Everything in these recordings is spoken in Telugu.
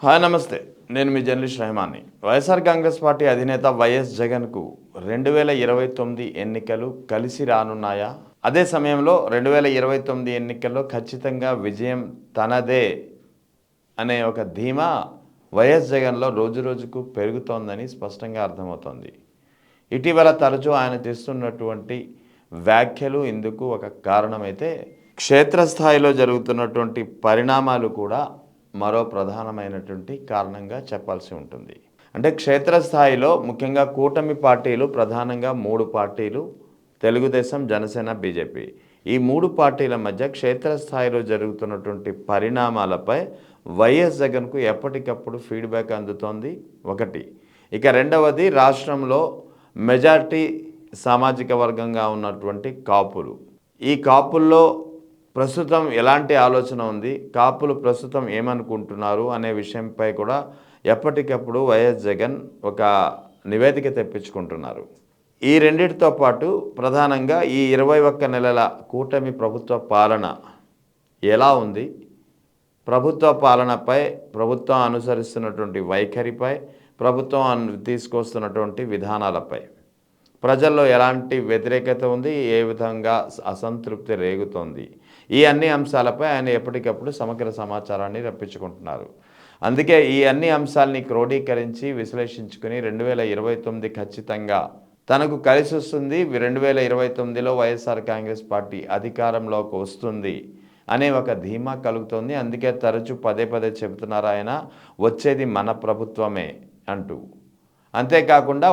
హాయ్ నమస్తే, నేను మీ జర్నలిస్ట్ రెహమాన్ని. వైఎస్ఆర్ కాంగ్రెస్ పార్టీ అధినేత వైఎస్ జగన్కు 2029 ఎన్నికలు కలిసి రానున్నాయా? అదే సమయంలో 2029 ఎన్నికల్లో ఖచ్చితంగా విజయం తనదే అనే ఒక ధీమా వైఎస్ జగన్లో రోజురోజుకు పెరుగుతోందని స్పష్టంగా అర్థమవుతోంది. ఇటీవల తరచూ ఆయన చేస్తున్నటువంటి వ్యాఖ్యలు ఇందుకు ఒక కారణమైతే, క్షేత్రస్థాయిలో జరుగుతున్నటువంటి పరిణామాలు కూడా మరో ప్రధానమైనటువంటి కారణంగా చెప్పాల్సి ఉంటుంది. అంటే క్షేత్రస్థాయిలో ముఖ్యంగా కూటమి పార్టీలు, ప్రధానంగా 3 పార్టీలు, తెలుగుదేశం, జనసేన, బీజేపీ, ఈ 3 పార్టీల మధ్య క్షేత్రస్థాయిలో జరుగుతున్నటువంటి పరిణామాలపై వైఎస్ జగన్కు ఎప్పటికప్పుడు ఫీడ్బ్యాక్ అందుతోంది ఒకటి. ఇక రెండవది, రాష్ట్రంలో మెజార్టీ సామాజిక వర్గంగా ఉన్నటువంటి కాపులు, ఈ కాపుల్లో ప్రస్తుతం ఎలాంటి ఆలోచన ఉంది, కాపులు ప్రస్తుతం ఏమనుకుంటున్నారు అనే విషయంపై కూడా ఎప్పటికప్పుడు వైఎస్ జగన్ ఒక నివేదిక తెప్పించుకుంటున్నారు. ఈ రెండింటితో పాటు ప్రధానంగా ఈ 21 నెలల కూటమి ప్రభుత్వ పాలన ఎలా ఉంది, ప్రభుత్వ పాలనపై, ప్రభుత్వం అనుసరిస్తున్నటువంటి వైఖరిపై, ప్రభుత్వం తీసుకొస్తున్నటువంటి విధానాలపై ప్రజల్లో ఎలాంటి వ్యతిరేకత ఉంది, ఏ విధంగా అసంతృప్తి రేగుతోంది, ఈ అన్ని అంశాలపై ఆయన ఎప్పటికప్పుడు సమగ్ర సమాచారాన్ని రప్పించుకుంటున్నారు. అందుకే ఈ అన్ని అంశాలని క్రోడీకరించి విశ్లేషించుకుని 2029 ఖచ్చితంగా తనకు కలిసి వస్తుంది, 2029లో వైఎస్ఆర్ కాంగ్రెస్ పార్టీ అధికారంలోకి వస్తుంది అనే ఒక ధీమా కలుగుతోంది. అందుకే తరచూ పదే పదే చెబుతున్నారు ఆయన, వచ్చేది మన ప్రభుత్వమే అంటూ. అంతేకాకుండా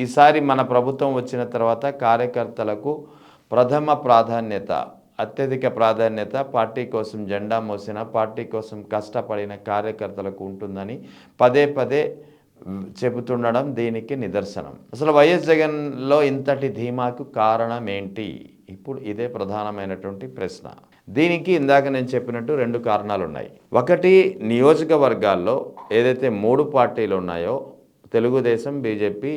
ఈసారి మన ప్రభుత్వం వచ్చిన తర్వాత కార్యకర్తలకు ప్రథమ ప్రాధాన్యత, అత్యధిక ప్రాధాన్యత పార్టీ కోసం జెండా మోసిన, పార్టీ కోసం కష్టపడిన కార్యకర్తలకు ఉంటుందని పదే పదే చెబుతుండడం దీనికి నిదర్శనం. అసలు వైఎస్ జగన్లో ఇంతటి ధీమాకు కారణం ఏంటి? ఇప్పుడు ఇదే ప్రధానమైనటువంటి ప్రశ్న. దీనికి ఇందాక నేను చెప్పినట్టు 2 కారణాలు ఉన్నాయి. ఒకటి, నియోజకవర్గాల్లో ఏదైతే 3 పార్టీలు ఉన్నాయో, తెలుగుదేశం, బీజేపీ,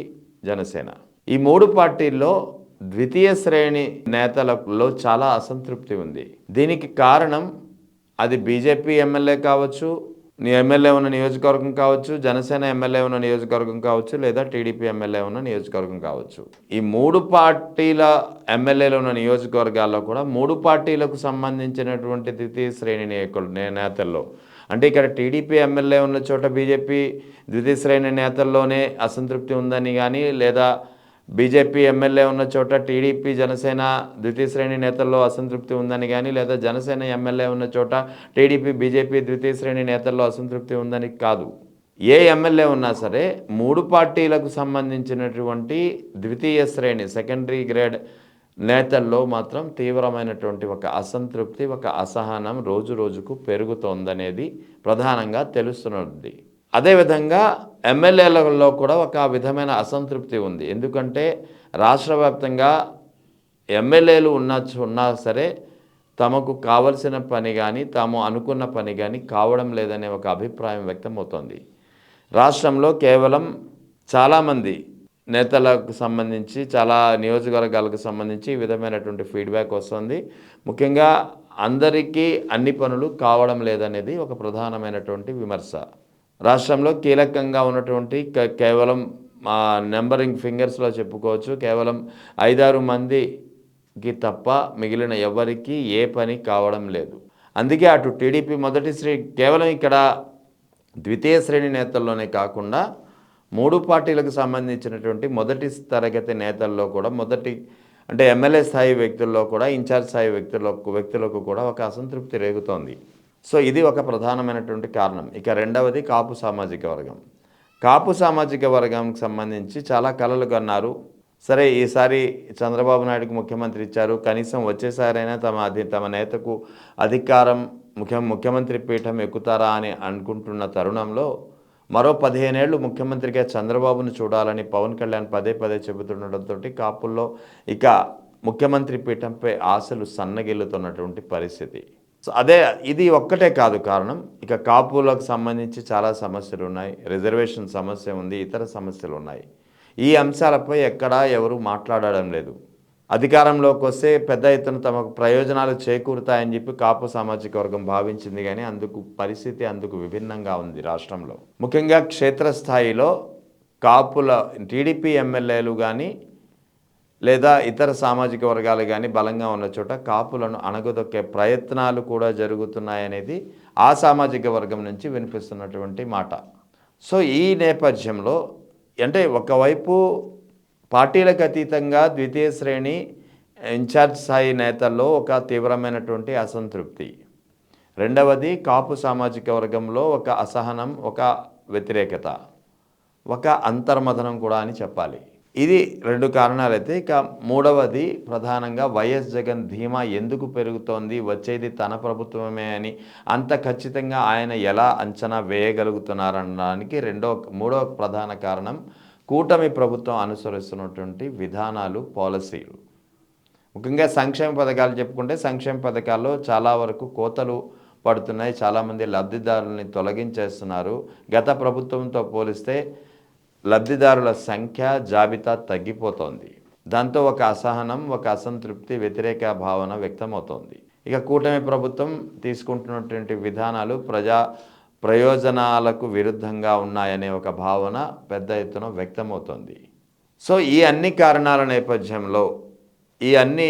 జనసేన, ఈ 3 పార్టీల్లో ద్వితీయ శ్రేణి నేతలలో చాలా అసంతృప్తి ఉంది. దీనికి కారణం అది బీజేపీ ఎమ్మెల్యే కావచ్చు, ఎమ్మెల్యే ఉన్న నియోజకవర్గం కావచ్చు, జనసేన ఎమ్మెల్యే ఉన్న నియోజకవర్గం కావచ్చు, లేదా టీడీపీ ఎమ్మెల్యే ఉన్న నియోజకవర్గం కావచ్చు. ఈ 3 పార్టీల ఎమ్మెల్యేలు ఉన్న నియోజకవర్గాల్లో కూడా 3 పార్టీలకు సంబంధించినటువంటి ద్వితీయ శ్రేణి నేతల్లో, అంటే ఇక్కడ టీడీపీ ఎమ్మెల్యే ఉన్న చోట బీజేపీ ద్వితీయ శ్రేణి నేతల్లోనే అసంతృప్తి ఉందని కానీ, లేదా బీజేపీ ఎమ్మెల్యే ఉన్న చోట టీడీపీ, జనసేన ద్వితీయ శ్రేణి నేతల్లో అసంతృప్తి ఉందని కానీ, లేదా జనసేన ఎమ్మెల్యే ఉన్న చోట టీడీపీ, బీజేపీ ద్వితీయ శ్రేణి నేతల్లో అసంతృప్తి ఉందని కాదు. ఏ ఎమ్మెల్యే ఉన్నా సరే 3 పార్టీలకు సంబంధించినటువంటి ద్వితీయ శ్రేణి, సెకండరీ గ్రేడ్ నేతల్లో మాత్రం తీవ్రమైనటువంటి ఒక అసంతృప్తి, ఒక అసహనం రోజు రోజుకు పెరుగుతోందనేది ప్రధానంగా తెలుస్తున్నది. అదేవిధంగా ఎమ్మెల్యేలలో కూడా ఒక విధమైన అసంతృప్తి ఉంది. ఎందుకంటే రాష్ట్ర వ్యాప్తంగా ఎమ్మెల్యేలు ఉన్నా సరే తమకు కావలసిన పని కానీ, తాము అనుకున్న పని కానీ కావడం లేదనే ఒక అభిప్రాయం వ్యక్తమవుతోంది. రాష్ట్రంలో కేవలం చాలామంది నేతలకు సంబంధించి, చాలా నియోజకవర్గాలకు సంబంధించి ఈ విధమైనటువంటి ఫీడ్బ్యాక్ వస్తుంది. ముఖ్యంగా అందరికీ అన్ని పనులు కావడం లేదనేది ఒక ప్రధానమైనటువంటి విమర్శ. రాష్ట్రంలో కీలకంగా ఉన్నటువంటి కేవలం నెంబరింగ్ ఫింగర్స్లో చెప్పుకోవచ్చు, కేవలం 5-6 మందికి తప్ప మిగిలిన ఎవరికి ఏ పని కావడం లేదు. అందుకే అటు టీడీపీ కేవలం ఇక్కడ ద్వితీయ శ్రేణి నేతల్లోనే కాకుండా 3 పార్టీలకు సంబంధించినటువంటి మొదటి తరగతి నేతల్లో కూడా, అంటే ఎమ్మెల్యే స్థాయి వ్యక్తుల్లో కూడా, ఇన్ఛార్జ్ స్థాయి వ్యక్తులకు కూడా ఒక అసంతృప్తి రేగుతోంది. సో ఇది ఒక ప్రధానమైనటువంటి కారణం. ఇక రెండవది, కాపు సామాజిక వర్గం. కాపు సామాజిక వర్గానికి సంబంధించి చాలా కలలు కన్నారు. సరే, ఈసారి చంద్రబాబు నాయుడుకు ముఖ్యమంత్రి ఇచ్చారు, కనీసం వచ్చేసారైనా తమ నేతకు అధికారం, ముఖ్యమంత్రి పీఠం ఎక్కుతారా అని అనుకుంటున్న తరుణంలో మరో 15 ఏళ్ళు ముఖ్యమంత్రిగా చంద్రబాబును చూడాలని పవన్ కళ్యాణ్ పదే పదే చెబుతుండటంతో కాపుల్లో ఇక ముఖ్యమంత్రి పీఠంపై ఆశలు సన్నగిల్లుతున్నటువంటి పరిస్థితి. సో ఇది ఒక్కటే కాదు కారణం. ఇక కాపులకు సంబంధించి చాలా సమస్యలు ఉన్నాయి, రిజర్వేషన్ సమస్య ఉంది, ఇతర సమస్యలు ఉన్నాయి. ఈ అంశాలపై ఎక్కడా ఎవరు మాట్లాడడం లేదు. అధికారంలోకి వస్తే పెద్ద ఎత్తున తమకు ప్రయోజనాలు చేకూరుతాయని చెప్పి కాపు సామాజిక వర్గం భావించింది, కానీ పరిస్థితి అందుకు విభిన్నంగా ఉంది రాష్ట్రంలో. ముఖ్యంగా క్షేత్రస్థాయిలో కాపుల టీడీపీ ఎమ్మెల్యేలు కానీ లేదా ఇతర సామాజిక వర్గాలు కానీ బలంగా ఉన్న చోట కాపులను అణగదొక్కే ప్రయత్నాలు కూడా జరుగుతున్నాయనేది ఆ సామాజిక వర్గం నుంచి వినిపిస్తున్నటువంటి మాట. సో ఈ నేపథ్యంలో అంటే ఒకవైపు పార్టీలకు అతీతంగా ద్వితీయ శ్రేణి ఇన్ఛార్జ్ స్థాయి నేతల్లో ఒక తీవ్రమైనటువంటి అసంతృప్తి, రెండవది కాపు సామాజిక వర్గంలో ఒక అసహనం, ఒక వ్యతిరేకత, ఒక అంతర్మథనం కూడా అని చెప్పాలి. ఇది రెండు కారణాలైతే, ఇక మూడవది ప్రధానంగా వైఎస్ జగన్ ధీమా ఎందుకు పెరుగుతోంది, వచ్చేది తన ప్రభుత్వమే అని అంత ఖచ్చితంగా ఆయన ఎలా అంచనా వేయగలుగుతున్నారనడానికి మూడవ ప్రధాన కారణం కూటమి ప్రభుత్వం అనుసరిస్తున్నటువంటి విధానాలు, పాలసీలు. ముఖ్యంగా సంక్షేమ పథకాలు చెప్పుకుంటే సంక్షేమ పథకాల్లో చాలా వరకు కోతలు పడుతున్నాయి, చాలామంది లబ్ధిదారులని తొలగించేస్తున్నారు. గత ప్రభుత్వంతో పోలిస్తే లబ్ధిదారుల సంఖ్య, జాబితా తగ్గిపోతోంది. దాంతో ఒక అసహనం, ఒక అసంతృప్తి, వ్యతిరేక భావన వ్యక్తమవుతోంది. ఇక కూటమి ప్రభుత్వం తీసుకుంటున్నటువంటి విధానాలు ప్రజా ప్రయోజనాలకు విరుద్ధంగా ఉన్నాయనే ఒక భావన పెద్ద ఎత్తున వ్యక్తమవుతోంది. సో ఈ అన్ని కారణాల నేపథ్యంలో ఈ అన్ని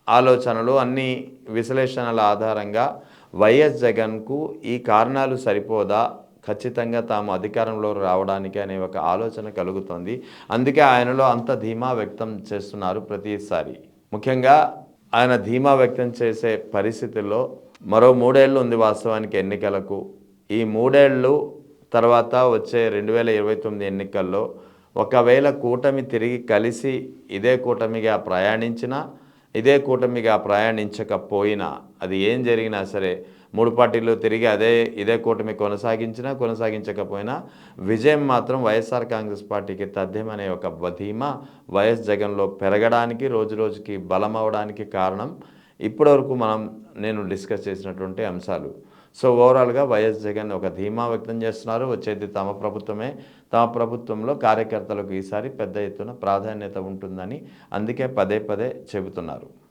ఆలోచనలు, అన్ని విశ్లేషణల ఆధారంగా వైఎస్ జగన్కు ఈ కారణాలు సరిపోదా, ఖచ్చితంగా తాము అధికారంలో రావడానికి అనే ఒక ఆలోచన కలుగుతుంది. అందుకే ఆయనలో అంత ధీమా వ్యక్తం చేస్తున్నారు ప్రతిసారి. ముఖ్యంగా ఆయన ధీమా వ్యక్తం చేసే పరిస్థితుల్లో మరో 3 ఏళ్ళు ఉంది వాస్తవానికి ఎన్నికలకు. ఈ 3 ఏళ్ళు తర్వాత వచ్చే 2029 ఎన్నికల్లో ఒకవేళ కూటమి తిరిగి కలిసి ఇదే కూటమిగా ప్రయాణించినా, ఇదే కూటమిగా ప్రయాణించకపోయినా, అది ఏం జరిగినా సరే 3 పార్టీలు తిరిగి ఇదే కూటమి కొనసాగించకపోయినా విజయం మాత్రం వైఎస్ఆర్ కాంగ్రెస్ పార్టీకి తథ్యమనే ఒక ధీమా వైఎస్ జగన్లో పెరగడానికి, రోజురోజుకి బలం అవడానికి కారణం ఇప్పటివరకు నేను డిస్కస్ చేసినటువంటి అంశాలు. సో ఓవరాల్గా వైఎస్ జగన్ ఒక ధీమా వ్యక్తం చేస్తున్నారు. వచ్చేది తమ ప్రభుత్వమే, తమ ప్రభుత్వంలో కార్యకర్తలకు ఈసారి పెద్ద ఎత్తున ప్రాధాన్యత ఉంటుందని అందుకే పదే పదే చెబుతున్నారు.